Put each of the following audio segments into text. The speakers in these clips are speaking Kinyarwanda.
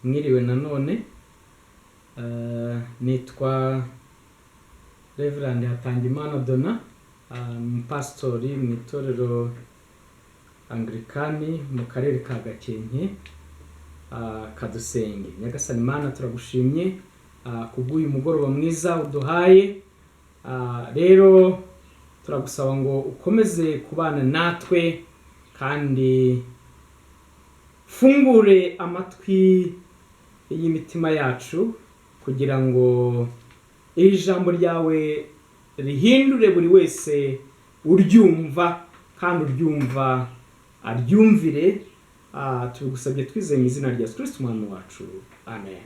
Mwiriwe nanone, nitwa Reverend Hatangimana Dona, pastori mu itorero Anglikani mu karere ka Gakenke, Kadusenge. Nyagasani Mana turagushimye kubw'uyu mugoroba mwiza uduhaye. Rero turagusaba ngo ukomeze kubana natwe kandi fungure amatwi y'imitima yacu kugira ngo iri jambo ryawe rihindure buri wese uryumva kandi uryumva aryumvire. Tubigusabye twizeye mu izina rya Yesu Kristo umwami wacu, amen.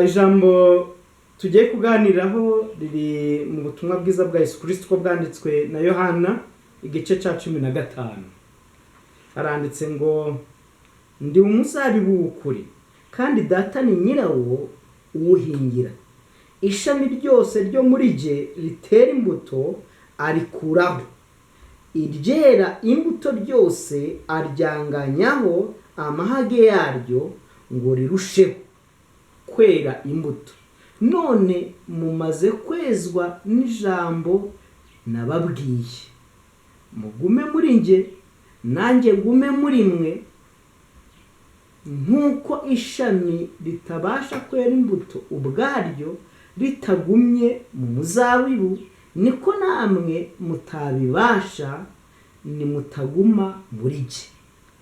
Ijambo tugiye kuganiraho riri mu butumwa bwiza bwa Yesu Kristo ko bwanditswe na Yohana igice cya 15. Haranditse ngo ndi umuzabibu w'ukuri kandi data ni nyirawo uwuhingira. Ishami ryose ryo muri jye ritera imbuto arikuraho, iryera imbuto ryose aryanganyaho amahage yaryo ngo rirusheho kwera imbuto. None mumaze kwezwa n'ijambo nababwiye. Mugume muri njye nanjye ngume muri mwe. Nk'uko ishami ritabasha kwera imbuto ubwaryo ritagumye mu muzabibu, niko namwe mutabibasha nimutaguma muri jye.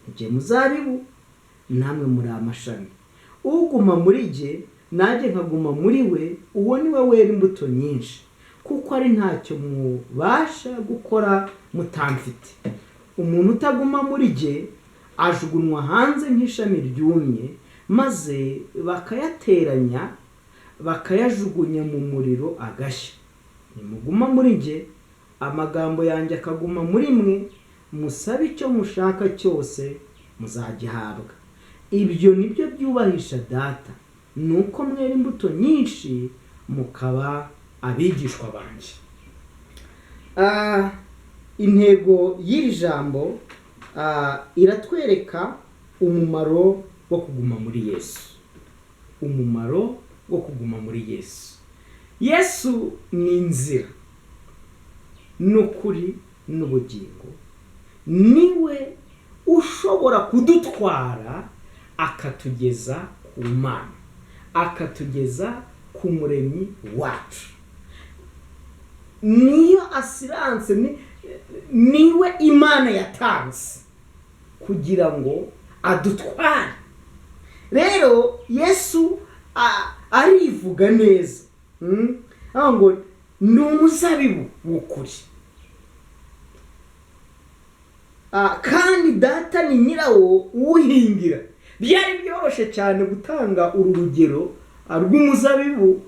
Njye muzabibu namwe muri amashami. Uguma muri jye nanjye nkaguma muri we, uwo ni we wera imbuto nyinshi, kuko ari ntacyo mubasha gukora mutamfite. Umuntu utaguma muri jye ajugunywa hanze nk'ishami ryumye, maze bakayateranya bakayajugunya mu muriro agashya. Nimuguma muri jye amagambo yanjye akaguma muri mwe, musabe icyo mushaka cyose muzagihabwa. Ibyo nibyo byubahisha data, nuko mwera imbuto nyinshi mukaba abigishwa banjye. Intego y'iri jambo iratwereka umumaro wo kuguma muri Yesu. Umumaro wo kuguma muri Yesu. Yesu ni inzira n'ukuri n'ubugingo. Niwe ushobora kudutwara akatugeza ku Mana, akatugeza ku Muremyi wacu. Niyo asiranse, niwe Imana yatanze kugira ngo adutware. Rero Yesu arivuga neza, ngo ni umuzabibu w'ukuri kandi data ni nyirawo uwuhingira. Byari byoroshye cyane gutanga uru rugero rw'umuzabibu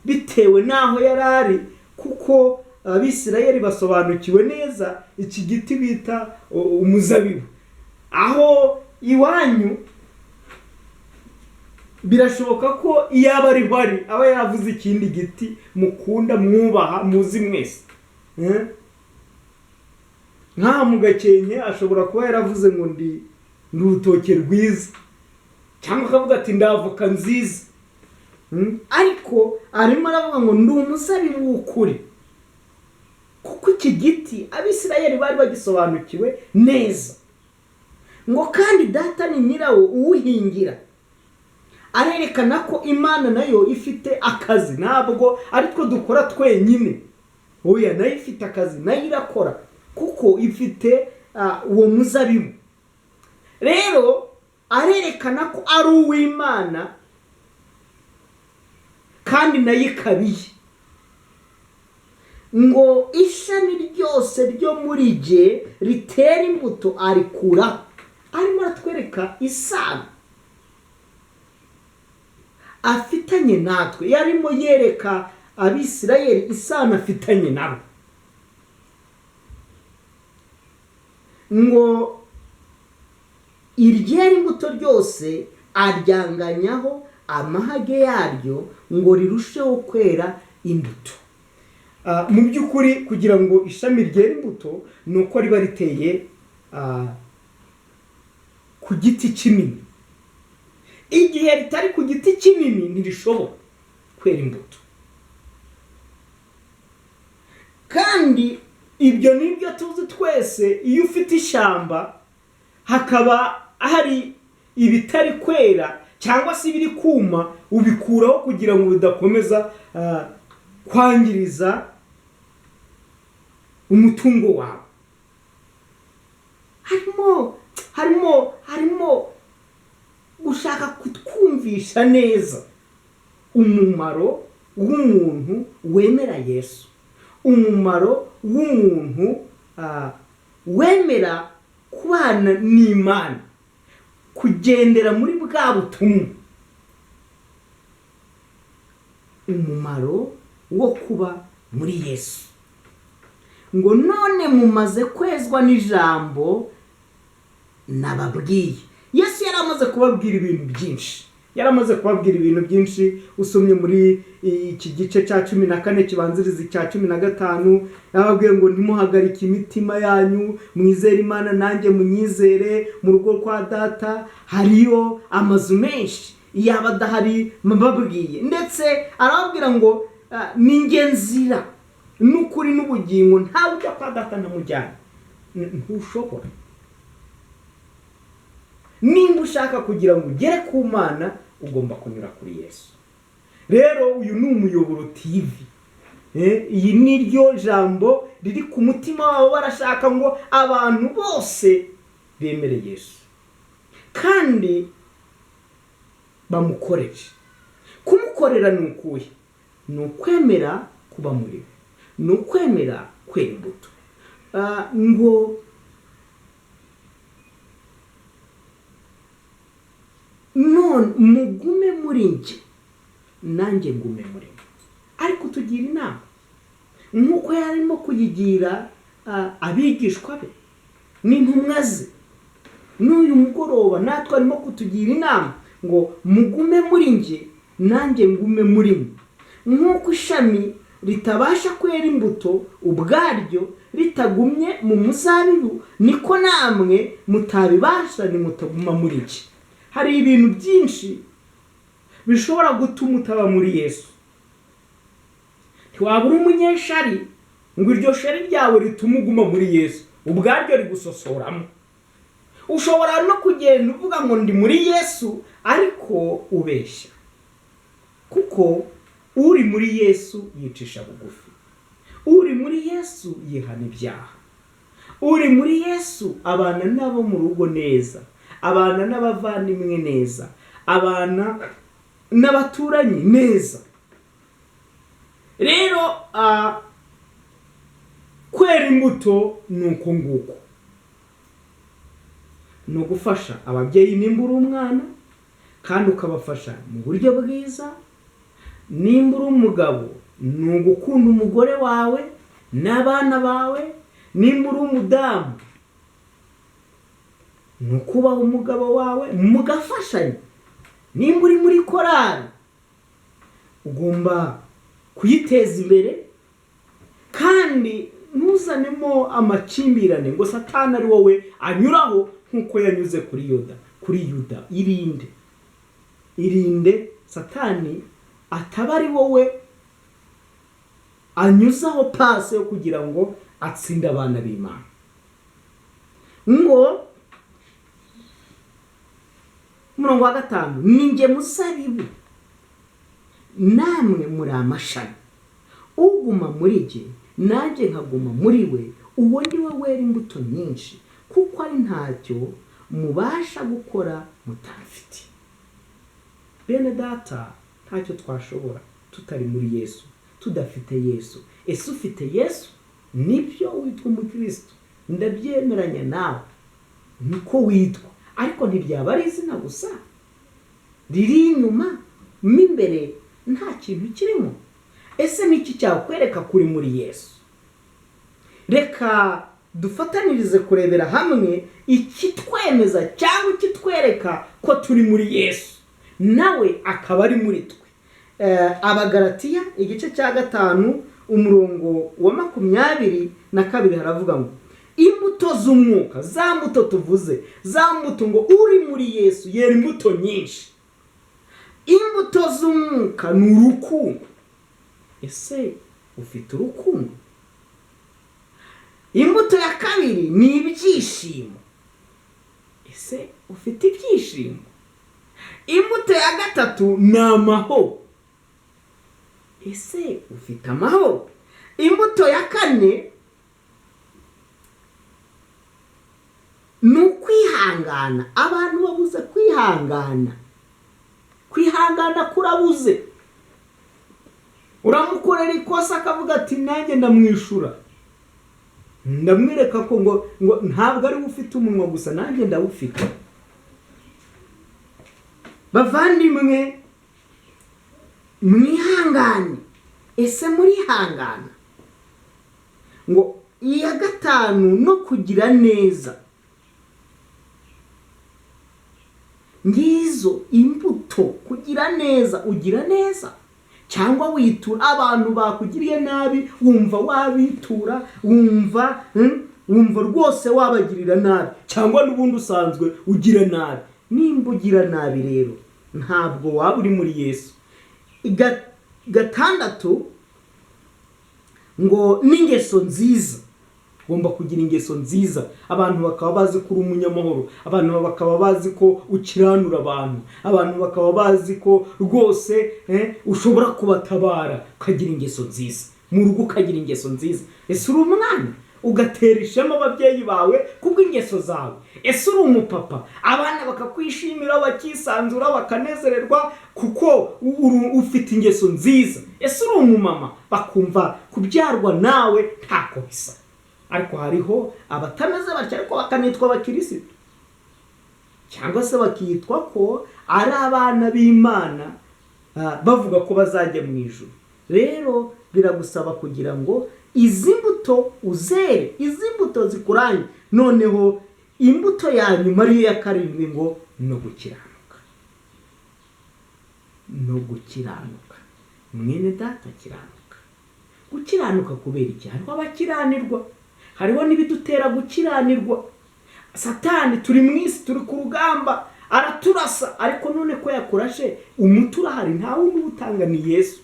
bitewe n'aho yari ari, kuko Abisirayeli basobanukiwe neza iki giti bita umuzabibu. Aho iwanyu birashoboka ko iyaba ari bari aba yavuze ikindi giti mukunda mwubaha muzi mwese. Nka mu Gakenke ashobora kuba yaravuze ngo ndi urutoke rwiza, cyangwa akavuga ati ndavoka nziza. Ariko arimo aravuga ngo ndi umuzabibu w'ukuri, kuko iki giti Abisirayeli bari bagisobanukiwe neza. Ngo kandi data ni nyirawo uwuhingira. Arerekana ko Imana nayo ifite akazi, ntabwo ari two dukora twenyine. Oya, nayo ifite akazi, nayo irakora, kuko ifite uwo muzabibu. Rero arerekana ko ari uw'Imana kandi nayo ikabiye. Ngo ishami ryose ryo muri jye ritera imbuto arikuraho. Arimo aratwereka isano afitanye natwe. Yarimo yereka Abisirayeli isano afitanye nabo. Ngo iryera imbuto ryose aryanganyaho amahage yaryo ngo rirusheho kwera imbuto. Mu by'ukuri kugira ngo ishami ryera imbuto nuko riba riteye ku giti kinini. Igihe ritari ku giti kinini ntirishobora kwera imbuto. Kandi ibyo nibyo tuzi twese, iyo ufite ishyamba hakaba hari ibitari kwera cyangwa se ibiri kuma, ubikuraho kugira ngo bidakomeza kwangiriza umutungo wawe. harimo gushaka kutwumvisha neza umumaro w'umuntu wemera Yesu, umumaro w'umuntu wemera kubana n'Imana, kugendera muri bwa butumwa, umumaro wo kuba muri Yesu. Ngo none mumaze kwezwa n'ijambo nababwiye. Yesu yaramaze kubabwira ibintu byinshi. Usomye muri iki gice cya 14 kibanziriza cya 15, yababwiye ngo ntimuhagarike imitima yanyu, mwizere Imana nanjye munyizere. Mu rugo kwa data hariyo amazu menshi, yaba adahari mbabwiye. Ndetse arababwira ngo ninjye nzira n'ukuri n'ubugingo, ntawe ujya kwa data ntamujyana. Ntushobora. Nimba ushaka kugira ngo ugere ku Mana, ugomba kunyura kuri Yesu. Rero uyu ni Umuyoboro TV. Iyi ni ryo jambo riri ku mutima wabo, barashaka ngo abantu bose bemere Yesu kandi bamukorere. Kumukorera ni ukuhe? Ni ukwemera kuba muri we, ni ukwemera kwera imbuto. Ngo none mugume muri njye nanjye ngume muri mwe. Ariko tugira inama nk'uko yarimo kuyigira abigishwa be n'intumwa ze. N'uyu mugoroba natwe arimo kutugira inama ngo mugume muri njye nanjye ngume muri mwe. Nk'uko ishami ritabasha kwera imbuto ubwaryo ritagumye mu muzabibu, niko namwe mutabibasha nimutaguma muri njye. Hari ibintu byinshi bishobora gutuma utaba muri Yesu. Ntiwabura umunyeshari ngo iryo shari ryawe rituma uguma muri Yesu, ubwaryo rigusosoramo. Ushobora no kugenda uvuga ngo ndi muri Yesu ariko ubeshya, kuko uri muri Yesu yicisha bugufi, uri muri Yesu yihana ibyaha, uri muri Yesu abana nabo mu rugo neza, abana n'abavandimwe neza, abana n'abaturanyi neza. Rero kwera imbuto ni uko nguko. Ni ugufasha ababyeyi nimba uri umwana kandi ukabafasha mu buryo bwiza. Nimba uri umugabo ni ugukunda umugore wawe n'abana bawe. Nimba uri umudamu ni ukubaha umugabo wawe mugafashanya. Nimba uri muri korali ugomba kuyiteza imbere kandi ntuzanemo amakimbirane ngo Satani ari wowe anyuraho nk'uko yanyuze kuri Yuda. Irinde Satani ataba ari wowe anyuzaho pase yo kugira ngo atsinde abana b'Imana. Ngo umurongo wa 5, ninjye muzabibu namwe muri amashami. Uguma muri jye nanjye nkaguma muri we, uwo ndi we wera imbuto nyinshi, kuko ari ntacyo mubasha gukora mutamfite. Bene data, ntacyo twashobora tutari muri Yesu, tudafite Yesu. Ese ufite Yesu? Nibyo witwa umukristo, ndabyemeranya nawe, niko witwa. Ariko ntiryaba ari izina gusa riri inyuma, imbere nta kintu kirimo. Ese niki cyakwereka kuri muri Yesu? Reka dufatanirize kurebera hamwe ikitwemeza cyangwa ikitwereka ko turi muri Yesu nawe akaba ari muri twe. Abagalatiya igice cya 5 umurongo wa 22 haravuga ngo imbuto imbuto z'umwuka, za mbuto tuvuze, za mbuto ngo uri muri Yesu yera imbuto nyinshi. Imbuto z'umwuka ni urukundo. Ese ufite urukundo? Imbuto ya kabiri ni ibyishimo. Ese ufite ibyishimo? Imbuto ya gatatu ni amahoro. Ese ufite amahoro? Imbuto ya kane ni ukwihangana. Abantu babuze kwihangana. Kwihangana kurabuze. Uramukorera ikosa akavuga ati nanjye ndamwishura, ndamwereka ko ngo ntabwo ari ufite umunwa gusa, nanjye ndawufite. Bavandimwe, mwihangane. Ese murihangana? Ngo iya gatanu no kugira neza. Ngizo imbuto. Kugira neza. Ugira neza cyangwa witura abantu bakugiriye nabi, wumva wabitura, wumva rwose wabagirira nabi, cyangwa n'ubundi usanzwe ugira nabi. Nimba ugira nabi rero ntabwo waba uri muri Yesu. Gatandatu ngo n'ingeso nziza. Ugomba kugira ingeso nziza. Abantu bakaba bazi ko uri umunyamahoro, abantu bakaba bazi ko ukiranura abantu, abantu bakaba bazi ko rwose ushobora kubatabara. Ukagira ingeso nziza mu rugo, ukagira ingeso nziza. Ese uri umwana ugatera ishema ababyeyi bawe kubw'ingeso zawe. Ese uri umupapa, abana bakakwishimira, bakisanzura, bakanezererwa kuko ufite ingeso nziza. Ese uri umumama, bakumva kubyarwa nawe ntako bisa. Ariko hariho abatameze batyo, ariko bakanitwa abakirisitu, cyangwa se bakitwa ko ari abana b'Imana, bavuga ko bazajya mu ijuru. Rero biragusaba kugira ngo izi mbuto uzere, izi mbuto zikuranye. Noneho imbuto ya nyuma ariyo ya karindwi ngo no gukiranuka. No gukiranuka. Mwene data, kiranuka. Gukiranuka kubera iki? Hariho abakiranirwa, hariho n'ibidutera gukiranirwa. Satani turi mu isi, turi ku rugamba, araturasa, ariko none ko yakurashe umuti urahari, nta wundi ubutanga ni Yesu.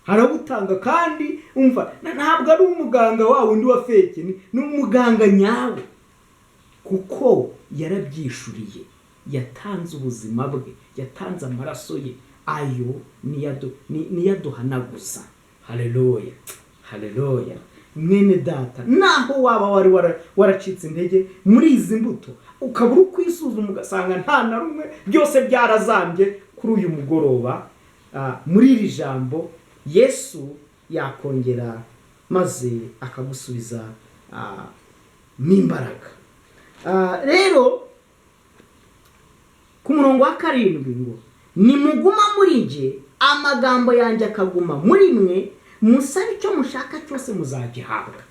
Harabutanga kandi umva, ntabwo ari umuganga wa wundi wa fake, ni umuganga nyawe, kuko yarabyishuriye, yatanze ubuzima bwe, yatanze amaraso ye, ayo niyaduhanaguza. Haleluya, haleluya. Mwene data, naho waba wari waracitse intege muri izi mbuto, ukabura ukwisuzuma ugasanga nta na rumwe, byose byarazambye, kuri uyu mugoroba muri iri jambo Yesu yakongera maze akagusubiza n'imbaraga. Rero ku murongo wa karindwi ngo nimuguma muri nge, amagambo yanjye akaguma muri mwe, musabe icyo mushaka cyose muzagihabwa.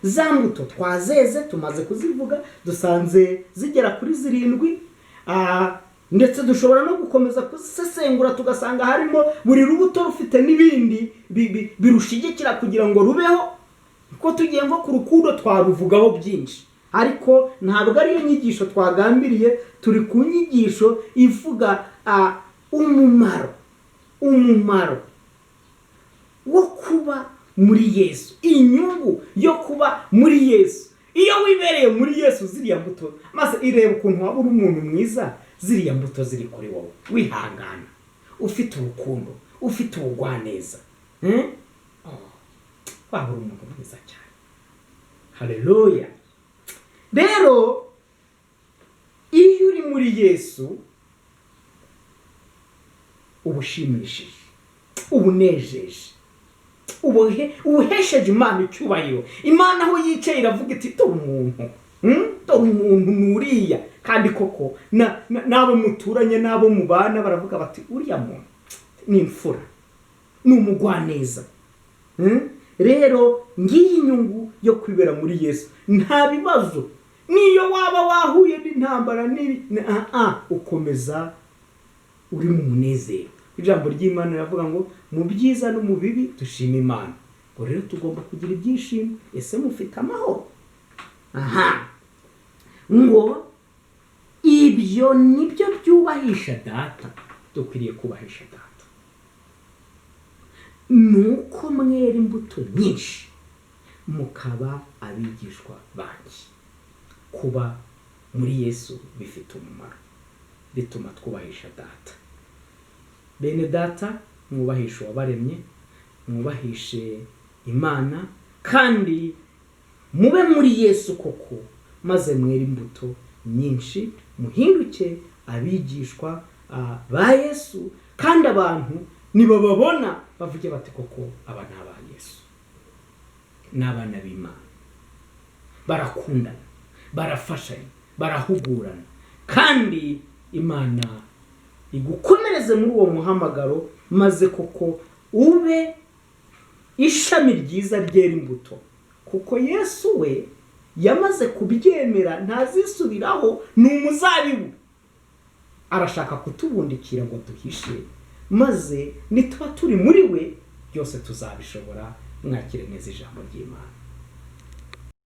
Za mbuto twazeze, tumaze kuzivuga, dusanze zigera kuri 7. Ndetse dushobora no gukomeza kuzisesengura tugasanga harimo buri rubuto rufite n'ibindi birushigikira kugira ngo rubeho. Ko tugiye ngo ku rukundo twaruvugaho byinshi, ariko ntabwo ariyo nyigisho twagambiriye. Turi ku nyigisho ivuga umumaro wo kuba muri Yesu, inyungu yo kuba muri Yesu. Iyo wibereye muri Yesu, ziriya mbuto maze ireba ukuntu waba uri umuntu mwiza, ziriya mbuto ziri kuri wowe. Wihangana, ufite urukundo, ufite ubugwaneza, waba uri umuntu mwiza cyane. Haleluya. Rero iyo uri muri Yesu, ubushimishije, ubunejeje, ubuhesheje Imana icyubahiro. Imana aho yicaye iravuga iti dore umuntu nuriya. Kandi koko n'abo muturanye, n'abo mubana baravuga bati uriya muntu ni imfura, ni umugwaneza. Rero ngiyi inyungu yo kwibera muri Yesu. Nta bibazo niyo waba wahuye n'intambara ukomeza uri mu munezero. Ijambo ry'Imana riravuga ngo mu byiza no mu bibi dushima Imana. Ngo rero tugomba kugira ibyishimo. Ese mufite amahoro? ngo ibyo nibyo byubahisha data, dukwiriye kubahisha data, nuko mwera imbuto nyinshi mukaba abigishwa banjye. Kuba muri Yesu bifite umumaro, bituma twubahisha data. Bene data, mwubahishe uwabaremye, mwubahishe Imana, kandi mube muri Yesu koko, maze mwere imbuto nyinshi, muhinduke abigishwa ba Yesu, kandi abantu nibababona bavuge bati koko aba ni aba Yesu, n'abana b'Imana, barakundana, barafashanya, barahugurana, kandi Imana igukomereze muri uwo muhamagaro, maze koko ube ishami ryiza ryera imbuto, kuko Yesu we yamaze kubyemera, ntazisubiraho, ni umuzabibu, arashaka kutubundikira ngo duhishe, maze nituba turi muri we byose tuzabishobora. Mwakire neza ijambo ry'Imana.